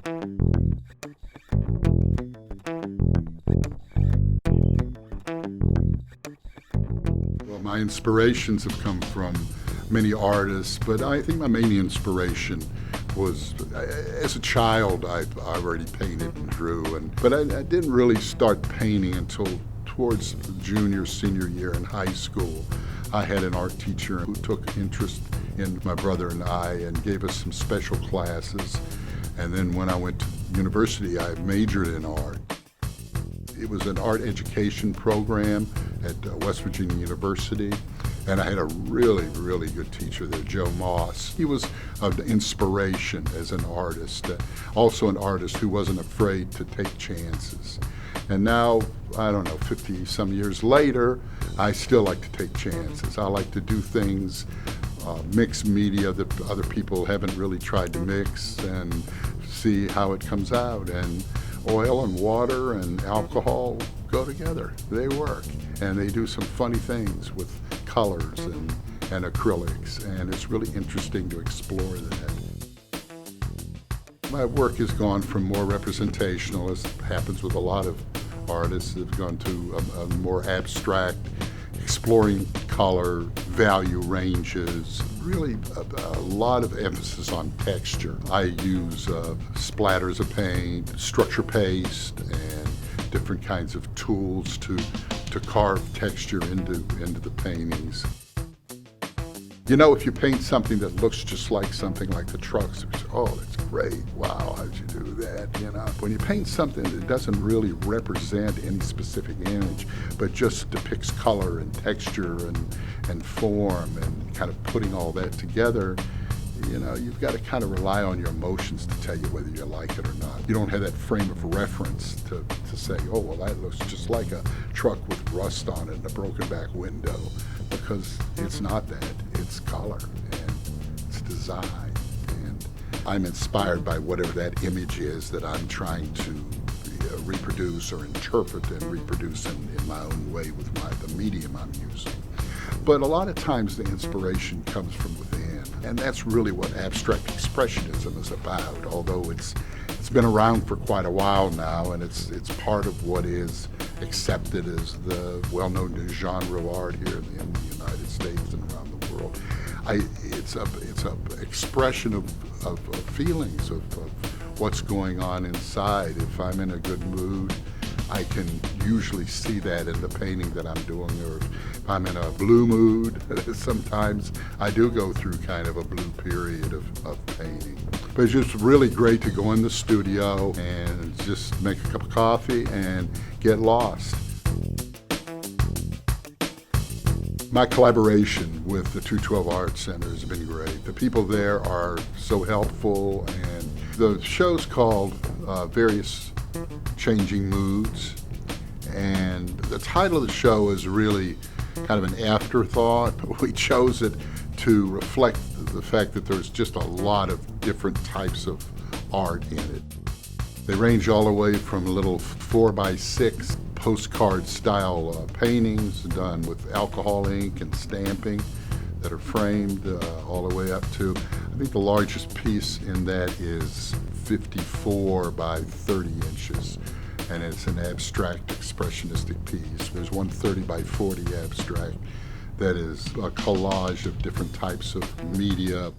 Well, my inspirations have come from many artists, but I think my main inspiration was, as a child, I already painted and drew, but I didn't really start painting until towards junior, senior year in high school. I had an art teacher who took interest in my brother and I and gave us some special classes. And then when I went to university, I majored in art. It was an art education program at West Virginia University, and I had a really, really good teacher there, Joe Moss. He was an inspiration as an artist, also an artist who wasn't afraid to take chances. And now, I don't know, 50-some years later, I still like to take chances. I like to do things, mix media that other people haven't really tried to mix, and see how it comes out. And oil and water and alcohol go together. They work. And they do some funny things with colors and acrylics, and it's really interesting to explore that. My work has gone from more representational, as happens with a lot of artists, have gone to a more abstract, exploring color, value ranges, really a lot of emphasis on texture. I use splatters of paint, structure paste, and different kinds of tools to carve texture into the paintings. You know, if you paint something that looks just like something like the trucks, you say, oh, that's great, wow, how'd you do that, you know? When you paint something that doesn't really represent any specific image, but just depicts color and texture and form and kind of putting all that together, you know, you've got to kind of rely on your emotions to tell you whether you like it or not. You don't have that frame of reference to say, oh, well, that looks just like a truck with rust on it and a broken back window, because it's not that. It's color and it's design. And I'm inspired by whatever that image is that I'm trying to reproduce or interpret and reproduce in my own way with the medium I'm using. But a lot of times the inspiration comes from within, and that's really what abstract expressionism is about, although it's been around for quite a while now, and it's part of what is accepted as the well-known new genre of art here in the United States and around the world. It's a expression of feelings, of what's going on inside. If I'm in a good mood, I can usually see that in the painting that I'm doing, or if I'm in a blue mood, sometimes I do go through kind of a blue period of painting. But it's just really great to go in the studio and just make a cup of coffee and get lost. My collaboration with the 212 Art Center has been great. The people there are so helpful, and the show's called Various Changing Moods, and the title of the show is really kind of an afterthought. We chose it to reflect the fact that there's just a lot of different types of art in it. They range all the way from little 4x6 postcard style paintings done with alcohol ink and stamping that are framed all the way up to, I think the largest piece in that is 54 by 30 inches. And it's an abstract expressionistic piece. There's one 30 by 40 abstract that is a collage of different types of media.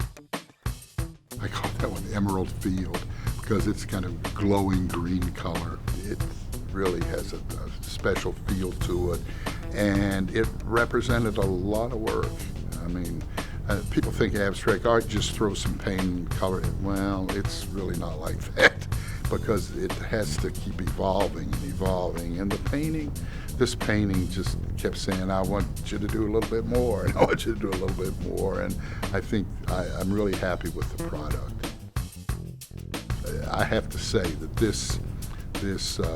I call that one Emerald Field because it's kind of glowing green color. It really has a special feel to it, and it represented a lot of work. I mean, people think abstract art just throws some paint and color. Well, it's really not like that, because it has to keep evolving and evolving. And this painting just kept saying, I want you to do a little bit more, and I want you to do a little bit more. And I think I'm really happy with the product. I have to say that this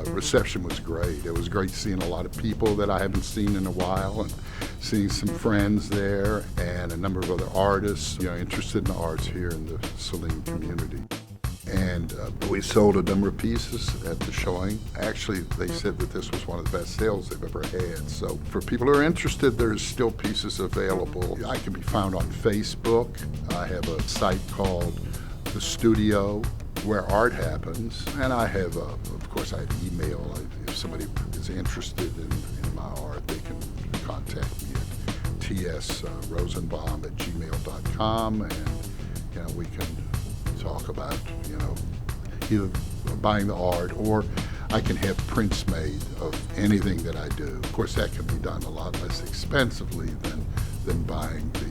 reception was great. It was great seeing a lot of people that I haven't seen in a while, and seeing some friends there, and a number of other artists, interested in the arts here in the Saline community. And we sold a number of pieces at the showing. Actually, they said that this was one of the best sales they've ever had. So for people who are interested, there's still pieces available. I can be found on Facebook. I have a site called The Studio where art happens. And I have, of course, I have email. If somebody is interested in my art, they can contact me at tsrosenbaum@gmail.com, and we can talk about either buying the art, or I can have prints made of anything that I do. Of course, that can be done a lot less expensively than buying the